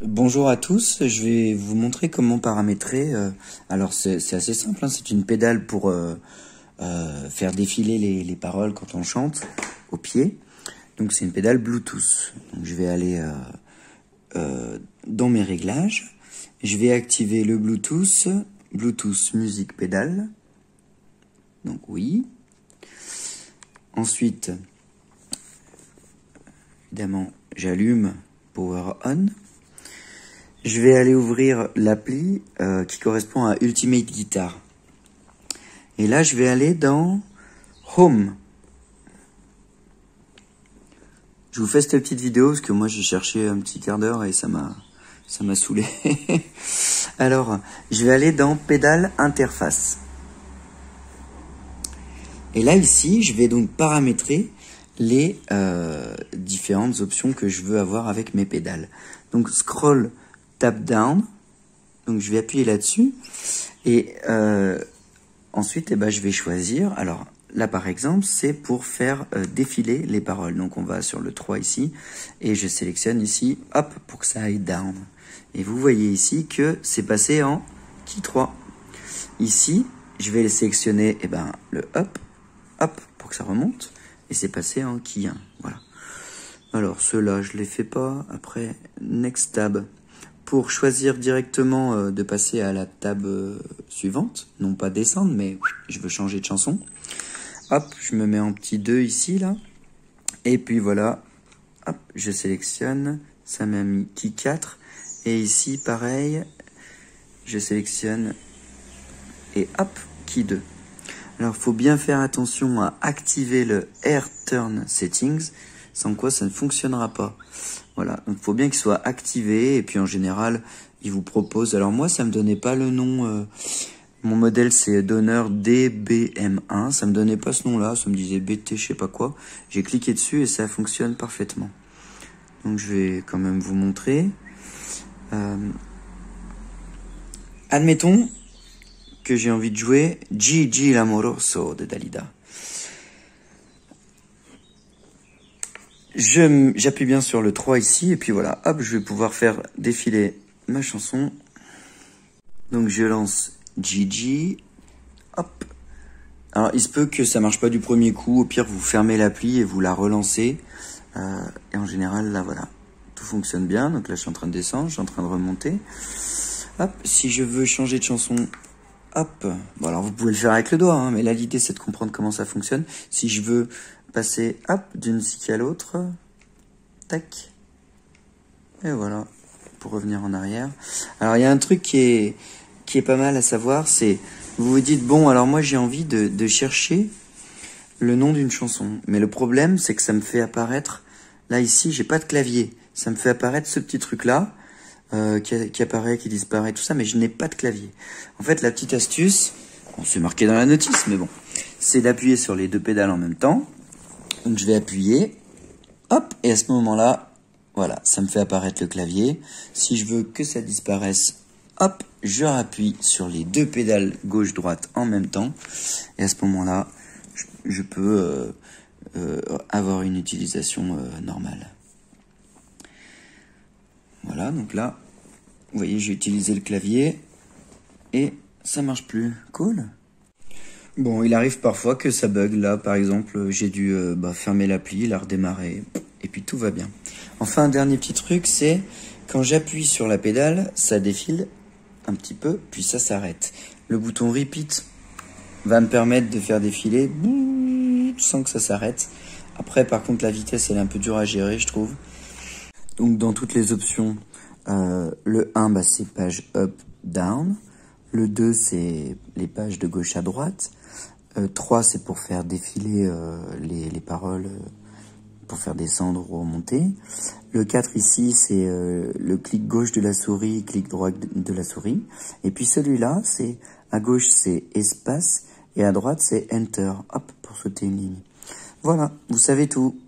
Bonjour à tous, je vais vous montrer comment paramétrer. Alors c'est assez simple, hein, c'est une pédale pour faire défiler les paroles quand on chante au pied. Donc c'est une pédale Bluetooth. Donc je vais aller dans mes réglages. Je vais activer le Bluetooth, Bluetooth musique pédale. Donc oui. Ensuite, évidemment, j'allume Power On. Je vais aller ouvrir l'appli qui correspond à Ultimate Guitar. Et là, je vais aller dans Home. Je vous fais cette petite vidéo parce que moi, j'ai cherché un petit quart d'heure et ça m'a saoulé. Alors, je vais aller dans Pédale Interface. Et là, ici, je vais donc paramétrer les différentes options que je veux avoir avec mes pédales. Donc, scroll tap down, donc je vais appuyer là-dessus et ensuite je vais choisir, alors là par exemple c'est pour faire défiler les paroles, donc on va sur le 3 ici et je sélectionne ici, hop, pour que ça aille down et vous voyez ici que c'est passé en key 3. Ici je vais sélectionner le up, hop, pour que ça remonte et c'est passé en key 1, voilà. Alors ceux-là je les fais pas, après next tab. Pour choisir directement de passer à la table suivante, non pas descendre, mais je veux changer de chanson. Hop, je me mets en petit 2 ici, là. Et puis voilà, hop, je sélectionne, ça m'a mis key 4. Et ici, pareil, je sélectionne et hop, key 2. Alors, il faut bien faire attention à activer le Air Turn Settings, sans quoi ça ne fonctionnera pas. Voilà, donc il faut bien qu'il soit activé, et puis en général, il vous propose... Alors moi, ça me donnait pas le nom... mon modèle, c'est Donner DBM1, ça me donnait pas ce nom-là, ça me disait BT, je sais pas quoi. J'ai cliqué dessus et ça fonctionne parfaitement. Donc je vais quand même vous montrer. Admettons que j'ai envie de jouer Gigi l'amoroso de Dalida. J'appuie bien sur le 3 ici, et puis voilà, hop, je vais pouvoir faire défiler ma chanson. Donc je lance Gigi, hop. Alors il se peut que ça marche pas du premier coup, au pire vous fermez l'appli et vous la relancez. Et en général, là voilà, tout fonctionne bien. Donc là je suis en train de descendre, je suis en train de remonter. Hop, si je veux changer de chanson, hop. Bon alors vous pouvez le faire avec le doigt, hein, mais là l'idée c'est de comprendre comment ça fonctionne. Si je veux passer, hop, d'une musique à l'autre, tac, et voilà, pour revenir en arrière. Alors il y a un truc qui est pas mal à savoir, c'est, vous vous dites, bon, alors moi j'ai envie de chercher le nom d'une chanson, mais le problème c'est que ça me fait apparaître, là ici j'ai pas de clavier, ça me fait apparaître ce petit truc là, qui apparaît, qui disparaît, tout ça, mais je n'ai pas de clavier. En fait la petite astuce, bon, c'est marqué dans la notice, mais bon, c'est d'appuyer sur les deux pédales en même temps. Donc je vais appuyer, hop, et à ce moment-là, voilà, ça me fait apparaître le clavier. Si je veux que ça disparaisse, hop, je rappuie sur les deux pédales gauche-droite en même temps. Et à ce moment-là, je peux avoir une utilisation normale. Voilà, donc là, vous voyez, j'ai utilisé le clavier et ça marche plus. Cool. Bon, il arrive parfois que ça bug. Là, par exemple, j'ai dû fermer l'appli, la redémarrer, et puis tout va bien. Enfin, un dernier petit truc, c'est quand j'appuie sur la pédale, ça défile un petit peu, puis ça s'arrête. Le bouton Repeat va me permettre de faire défiler sans que ça s'arrête. Après, par contre, la vitesse, elle est un peu dure à gérer, je trouve. Donc, dans toutes les options, le 1, c'est page up, down. Le 2, c'est les pages de gauche à droite. 3, c'est pour faire défiler les paroles, pour faire descendre ou remonter. Le 4 ici, c'est le clic gauche de la souris, clic droit de la souris. Et puis celui-là, c'est à gauche, c'est espace, et à droite, c'est enter, hop, pour sauter une ligne. Voilà, vous savez tout.